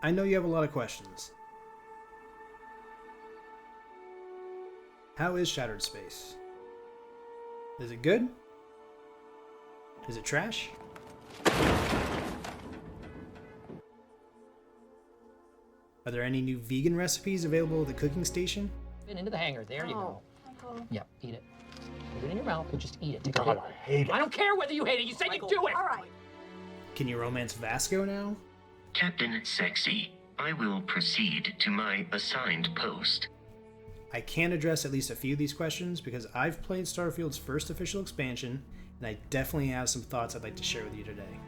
I know you have a lot of questions. How is Shattered Space? Is it good? Is it trash? Are there any new vegan recipes available at the cooking station? Into the hangar. There you go. Yep, eat it. Put it in your mouth, but just eat it. God, I hate it. I don't care whether you hate it. You said you do it. All right. Can you romance Vasco now? Captain Sexy, I will proceed to my assigned post. I can address at least a few of these questions because I've played Starfield's first official expansion, and I definitely have some thoughts I'd like to share with you today.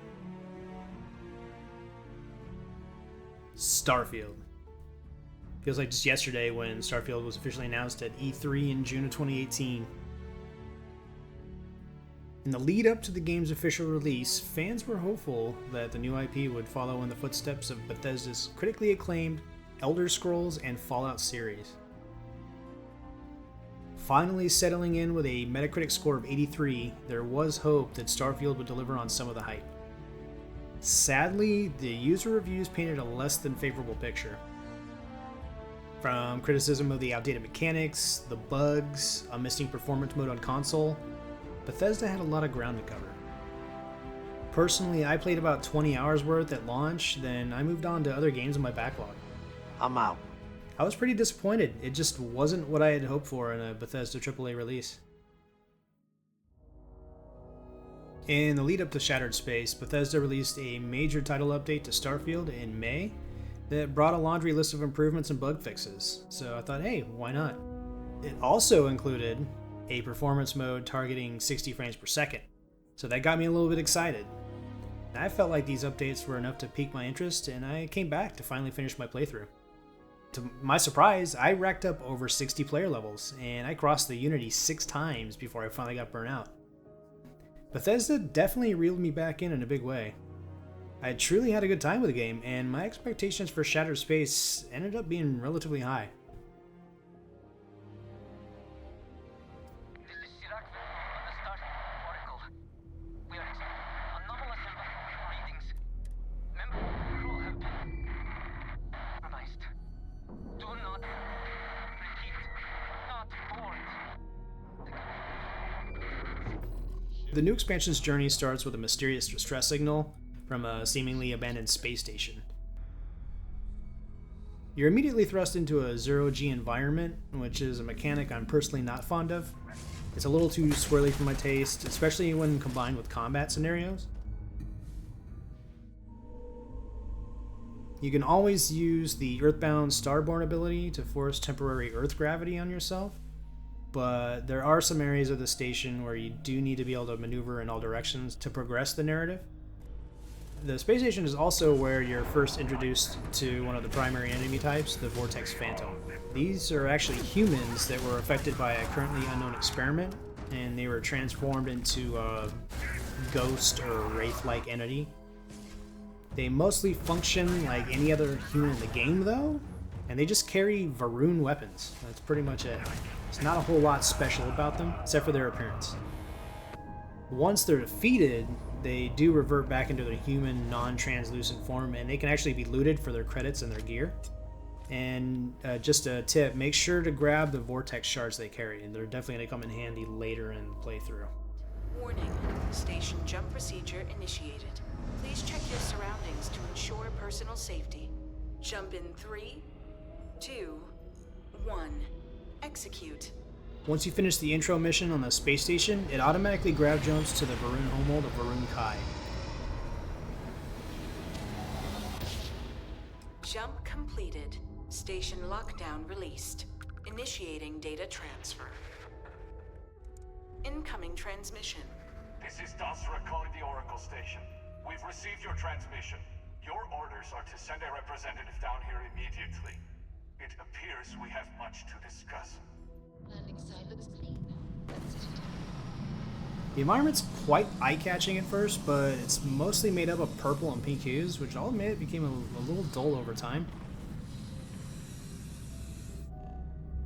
Starfield. Feels like just yesterday when Starfield was officially announced at E3 in June of 2018. In the lead up to the game's official release, fans were hopeful that the new IP would follow in the footsteps of Bethesda's critically acclaimed Elder Scrolls and Fallout series. Finally settling in with a Metacritic score of 83, there was hope that Starfield would deliver on some of the hype. Sadly, the user reviews painted a less than favorable picture. From criticism of the outdated mechanics, the bugs, a missing performance mode on console, Bethesda had a lot of ground to cover. Personally, I played about 20 hours worth at launch, then I moved on to other games in my backlog. I'm out. I was pretty disappointed. It just wasn't what I had hoped for in a Bethesda AAA release. In the lead up to Shattered Space, Bethesda released a major title update to Starfield in May that brought a laundry list of improvements and bug fixes, so I thought, hey, why not? It also included a performance mode targeting 60 frames per second, so that got me a little bit excited. I felt like these updates were enough to pique my interest, and I came back to finally finish my playthrough. To my surprise, I racked up over 60 player levels, and I crossed the Unity 6 times before I finally got burnt out. Bethesda definitely reeled me back in a big way. I truly had a good time with the game, and my expectations for Shattered Space ended up being relatively high. The new expansion's journey starts with a mysterious distress signal from a seemingly abandoned space station. You're immediately thrust into a zero-G environment, which is a mechanic I'm personally not fond of. It's a little too swirly for my taste, especially when combined with combat scenarios. You can always use the Earthbound Starborn ability to force temporary Earth gravity on yourself, but there are some areas of the station where you do need to be able to maneuver in all directions to progress the narrative. The space station is also where you're first introduced to one of the primary enemy types, the Vortex Phantom. These are actually humans that were affected by a currently unknown experiment, and they were transformed into a ghost or wraith-like entity. They mostly function like any other human in the game, though, and they just carry Varun weapons. That's pretty much it. There's not a whole lot special about them, except for their appearance. Once they're defeated, they do revert back into their human, non-translucent form, and they can actually be looted for their credits and their gear. And just a tip, make sure to grab the vortex shards they carry, and they're definitely going to come in handy later in the playthrough. Warning, station jump procedure initiated. Please check your surroundings to ensure personal safety. Jump in 3, 2, 1. Execute. Once you finish the intro mission on the space station, it automatically grab jumps to the Varun homeworld of Varun Kai. Jump completed. Station lockdown released. Initiating data transfer. Incoming transmission. This is Dasra calling the Oracle Station. We've received your transmission. Your orders are to send a representative down here immediately. It appears we have much to discuss. Landing site looks clean. Let's sit. The environment's quite eye-catching at first, but it's mostly made up of purple and pink hues, which I'll admit became a little dull over time.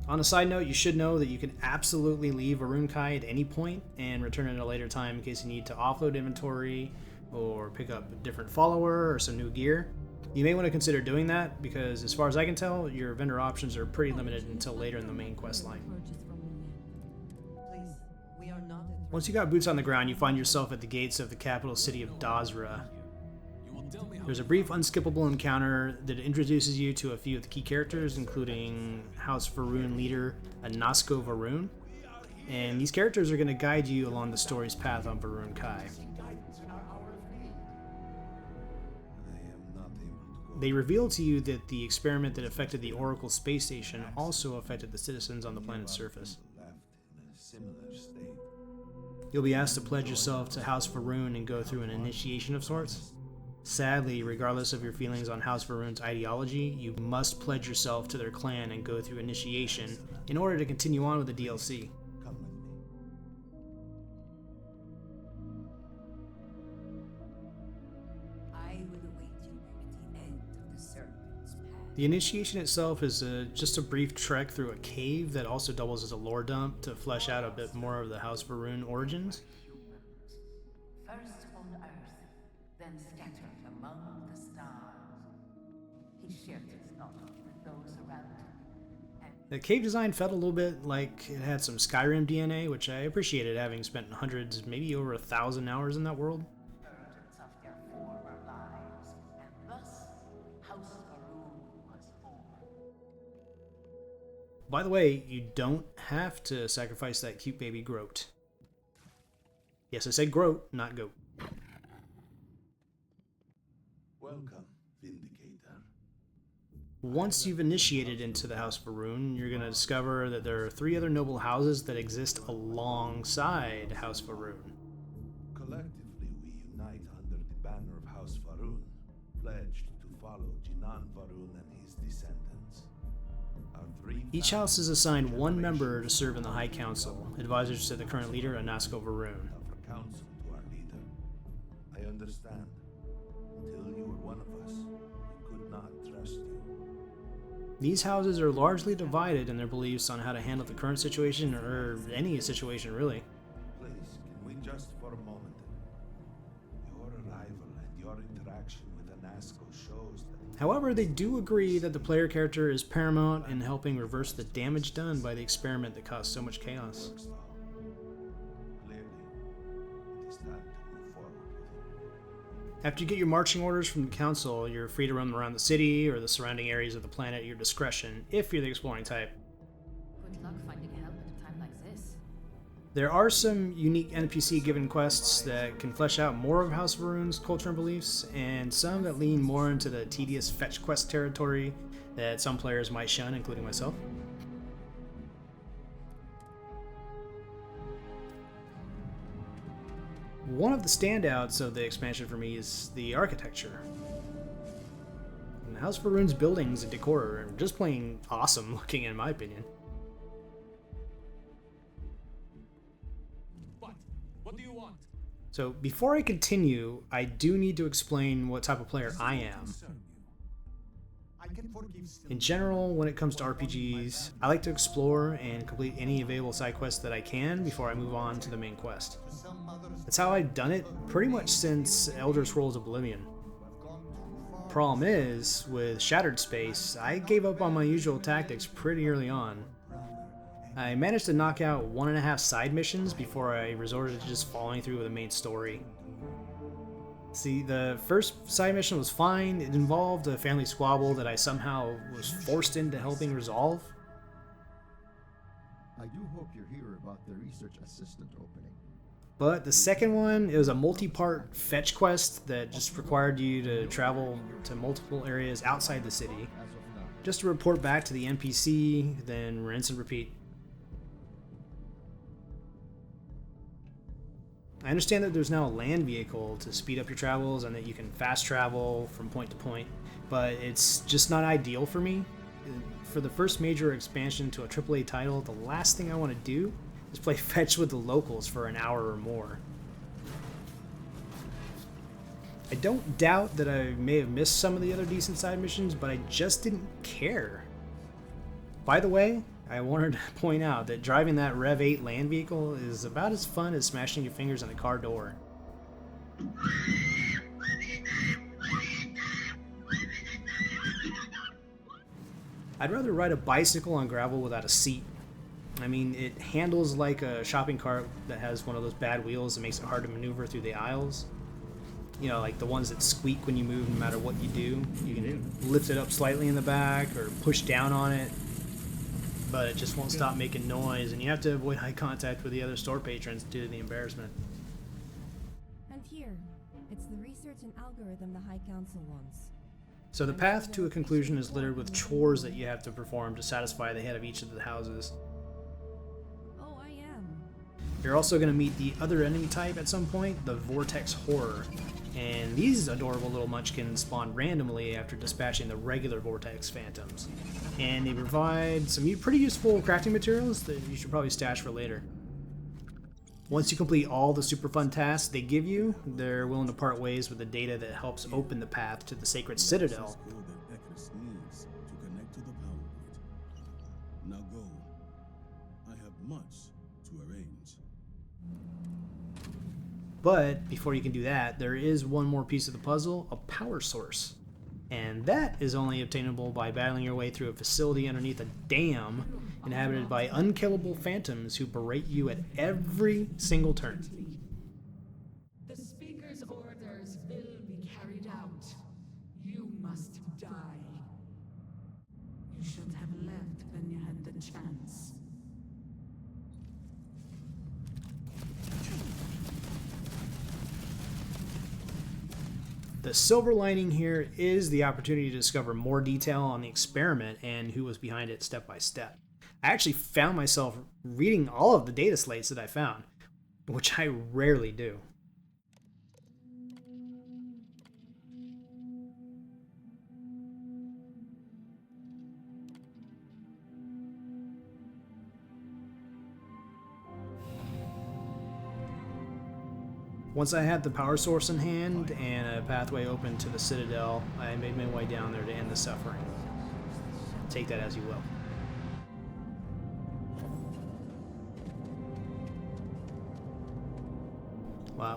On a side note, you should know that you can absolutely leave Varun Kai at any point and return at a later time in case you need to offload inventory or pick up a different follower or some new gear. You may want to consider doing that, because as far as I can tell, your vendor options are pretty limited until later in the main quest line. Once you got boots on the ground, you find yourself at the gates of the capital city of Dazra. There's a brief unskippable encounter that introduces you to a few of the key characters, including House Varun leader Anasko Varun. And these characters are going to guide you along the story's path on Varun Kai. They reveal to you that the experiment that affected the Oracle space station also affected the citizens on the planet's surface. You'll be asked to pledge yourself to House Varun and go through an initiation of sorts. Sadly, regardless of your feelings on House Varun's ideology, you must pledge yourself to their clan and go through initiation in order to continue on with the DLC. The initiation itself is just a brief trek through a cave that also doubles as a lore dump to flesh out a bit more of the House Varun origins. First on Earth, then scattered among the stars. He shared his knowledge with those around him. The cave design felt a little bit like it had some Skyrim DNA, which I appreciated, having spent hundreds, maybe over 1,000 hours in that world. Burdens of their former lives, and thus House Varun was born. By the way, you don't have to sacrifice that cute baby Groat. Yes, I said Groat, not goat. Welcome, Vindicator. Once you've initiated into the House Varun, you're going to discover that there are 3 other noble houses that exist alongside House Varun. Collectively, we unite under the banner of House Varun, pledged to follow Jinan Varun and his descendants. Our 3 Each house is assigned 1 member to serve in the High Council, advisors to the current leader, Anasko Varun. offer counsel to our leader. I understand. Until you were one of us, we could not trust you. These houses are largely divided in their beliefs on how to handle the current situation, or any situation really. Please, can we just for a moment? Your arrival and your interaction with Anasko shows that However, they do agree that the player character is paramount in helping reverse the damage done by the experiment that caused so much chaos. works well. Clearly, it is time to move forward with it. After you get your marching orders from the council, you're free to roam around the city or the surrounding areas of the planet at your discretion, if you're the exploring type. Good luck finding help at a time like this. There are some unique NPC-given quests that can flesh out more of House Varun's culture and beliefs, and some that lean more into the tedious fetch quest territory that some players might shun, including myself. One of the standouts of the expansion for me is the architecture. And House Varun's buildings and decor are just plain awesome looking, in my opinion. What do you want? So before I continue, I do need to explain what type of player I am. In general, when it comes to RPGs, I like to explore and complete any available side quests that I can before I move on to the main quest. That's how I've done it pretty much since Elder Scrolls Oblivion. Problem is, with Shattered Space, I gave up on my usual tactics pretty early on. I managed to knock out 1.5 side missions before I resorted to just following through with the main story. See, the first side mission was fine. It involved a family squabble that I somehow was forced into helping resolve. I do hope you're here about the research assistant opening. But the second one, it was a multi-part fetch quest that just required you to travel to multiple areas outside the city, As of now, just to report back to the NPC, then rinse and repeat. I understand that there's now a land vehicle to speed up your travels and that you can fast travel from point to point, but it's just not ideal for me. For the first major expansion to a AAA title, the last thing I want to do is play fetch with the locals for an hour or more. I don't doubt that I may have missed some of the other decent side missions, but I just didn't care. By the way, I wanted to point out that driving that Rev 8 land vehicle is about as fun as smashing your fingers on a car door. I'd rather ride a bicycle on gravel without a seat. I mean, it handles like a shopping cart that has one of those bad wheels that makes it hard to maneuver through the aisles. You know, like the ones that squeak when you move no matter what you do. You can lift it up slightly in the back or push down on it, but it just won't stop making noise, and you have to avoid eye contact with the other store patrons due to the embarrassment. And here, it's the research and algorithm the High Council wants. So the path to a conclusion is littered with chores that you have to perform to satisfy the head of each of the houses. Oh, I am. You're also going to meet the other enemy type at some point, the Vortex Horror. And these adorable little munchkins spawn randomly after dispatching the regular Vortex Phantoms. And they provide some pretty useful crafting materials that you should probably stash for later. Once you complete all the super fun tasks they give you, they're willing to part ways with the data that helps open the path to the Sacred Citadel. Now go. I have much to arrange. But before you can do that, there is one more piece of the puzzle, a power source. And that is only obtainable by battling your way through a facility underneath a dam inhabited by unkillable phantoms who berate you at every single turn. The Speaker's orders will be carried out. You must die. You should have left when you had the chance. The silver lining here is the opportunity to discover more detail on the experiment and who was behind it step by step. I actually found myself reading all of the data slates that I found, which I rarely do. Once I had the power source in hand and a pathway open to the Citadel, I made my way down there to end the suffering. Take that as you will.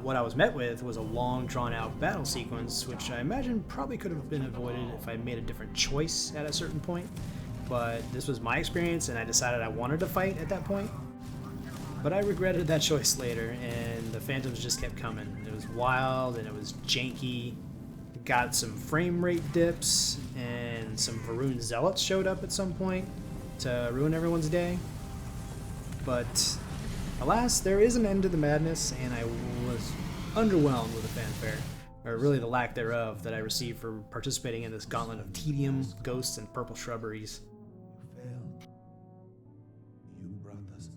What I was met with was a long, drawn-out battle sequence, which I imagine probably could have been avoided if I made a different choice at a certain point. But this was my experience, and I decided I wanted to fight at that point. But I regretted that choice later, and the phantoms just kept coming. It was wild, and it was janky. Got some frame rate dips, and some Varun zealots showed up at some point to ruin everyone's day. But alas, there is an end to the madness, and I was underwhelmed with the fanfare, or really the lack thereof, that I received for participating in this gauntlet of Tedium, Ghosts, and Purple Shrubberies. You failed. You brought us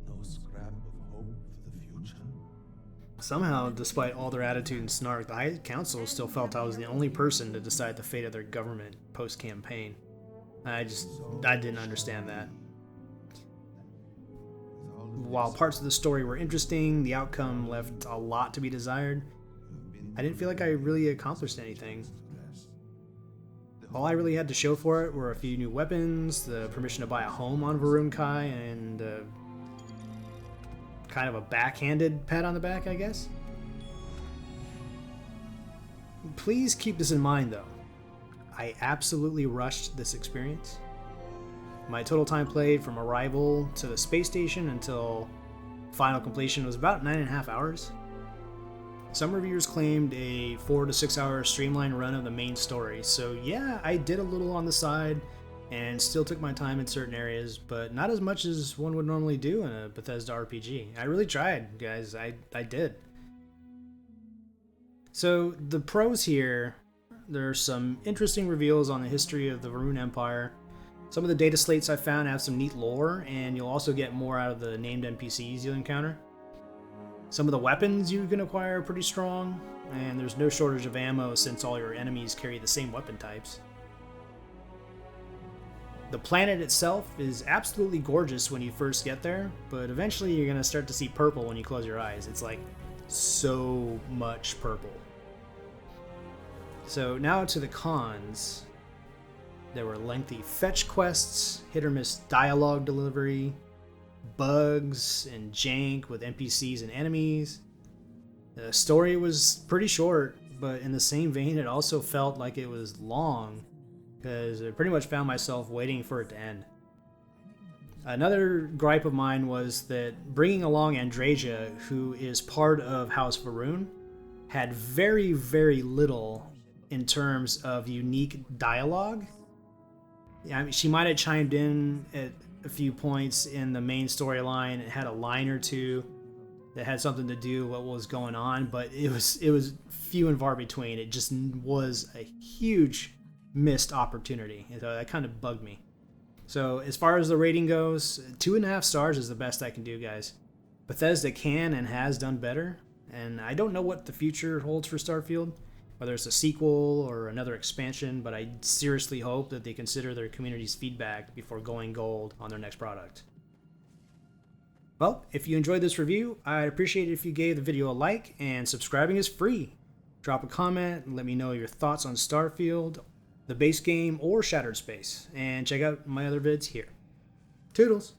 no scrap of hope for the future. Somehow, despite all their attitude and snark, the High Council still felt I was the only person to decide the fate of their government post-campaign. I didn't understand that. While parts of the story were interesting, the outcome left a lot to be desired. I didn't feel like I really accomplished anything. All I really had to show for it were a few new weapons, the permission to buy a home on Varun Kai, and kind of a backhanded pat on the back, I guess. Please keep this in mind, though. I absolutely rushed this experience. My total time played from arrival to the space station until final completion was about 9.5 hours. Some reviewers claimed a 4 to 6 hour streamlined run of the main story, so yeah, I did a little on the side and still took my time in certain areas, but not as much as one would normally do in a Bethesda RPG. I really tried, guys. I did. So the pros here, there's some interesting reveals on the history of the Varun Empire. Some of the data slates I found have some neat lore, and you'll also get more out of the named NPCs you'll encounter. Some of the weapons you can acquire are pretty strong, and there's no shortage of ammo since all your enemies carry the same weapon types. The planet itself is absolutely gorgeous when you first get there, but eventually you're going to start to see purple when you close your eyes. It's like so much purple. So now to the cons. There were lengthy fetch quests, hit or miss dialogue delivery, bugs and jank with NPCs and enemies. The story was pretty short, but in the same vein, it also felt like it was long. because I pretty much found myself waiting for it to end. Another gripe of mine was that bringing along Andrasia, who is part of House Varun, had very, very little in terms of unique dialogue. I mean, she might have chimed in at a few points in the main storyline and had a line or two that had something to do with what was going on, but it was few and far between. It just was a huge missed opportunity. So that kind of bugged me. So as far as the rating goes, 2.5 stars is the best I can do, guys. Bethesda can and has done better, and I don't know what the future holds for Starfield, whether it's a sequel or another expansion, but I seriously hope that they consider their community's feedback before going gold on their next product. Well, if you enjoyed this review, I'd appreciate it if you gave the video a like, and subscribing is free. Drop a comment and let me know your thoughts on Starfield, the base game, or Shattered Space, and check out my other vids here. Toodles!